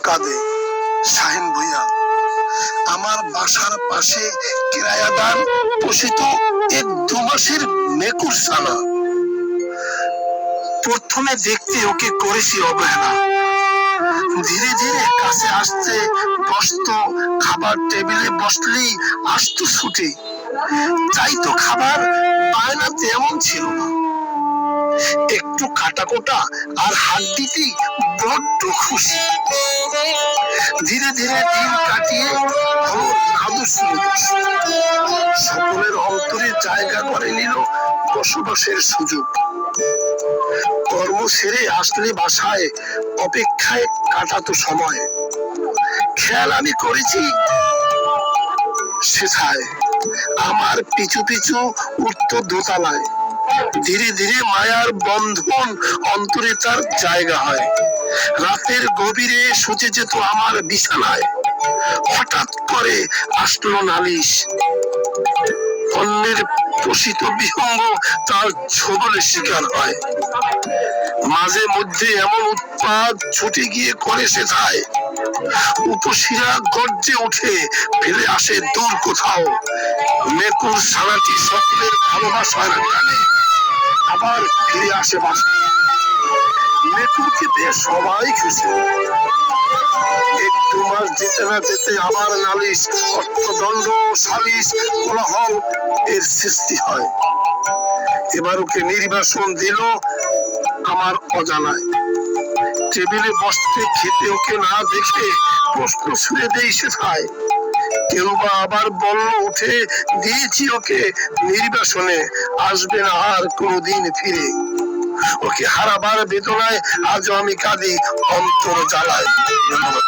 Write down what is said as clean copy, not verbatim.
কাঁদে। শাহিন ভুঁইয়া আমার বাসার পাশে কিরায়াদার পোষিত এক 2 মাসের মেকুর ছানা। প্রথমে দেখতে ওকে করেছি অবহেলা, ধীরে ধীরে কাছে আসতে বসতো, খাবার টেবিলে বসলেই আসতো ছুটে, চাইতো খাবার, বায়না তেমন ছিল না, একটু কাটাকোটা আর হাত দিতেই বড্ড খুশি। ধীরে ধীরে দিন কাটিয়ে হলো আদর্শ সকলের অন্তরে জায়গা করে নিল বসবাসের সুযোগ। কর্ম ছেড়ে আসলে বাসায় অপেক্ষায় কাটাতো সময়। খেয়াল আমি করেছি সেথায় আমার পিছু পিছু উঠতো দোতলায়। ধীরে ধীরে মায়ার বন্ধন অন্তরে তার জায়গা হয়। রাতের গভীরে শুতে যেত আমার বিছানায়, হঠাৎ করে আসলো নালিশ, অন্যের পোষিত বিহঙ্গ তার ছোবলের শিকার হয়। মাঝে মধ্যে এমন উৎপাত ছুটে গিয়ে করে সেথায়, উপশিরা গর্জে উঠে ফেলে আসে দূর কোথাও। মেকুর ছানাটি সকলের ভালোবাসার টানে আবার ফিরে আসে বাসায়। মেকুরকে পেয়ে সবাই খুশি। 1-2 মাস যেতে না যেতে আবার নালিশ, অর্থদণ্ড, সালিশ, কোলাহল এর সৃষ্টি হয়। এবার ওকে নির্বাসন দিল আমার অজানায়। টেবিলে বসতে খেতে ওকে না দেখে প্রশ্ন ছুড়ে দেই সেথায়। কেউ বা আবার বলল উঠে দিয়েছি ওকে নির্বাসনে, আসবে না আর কোনোদিন ফিরে। ওকে হারাবার বেদনায় আজও আমি কাঁদি অন্তর জ্বালায়। ধন্যবাদ।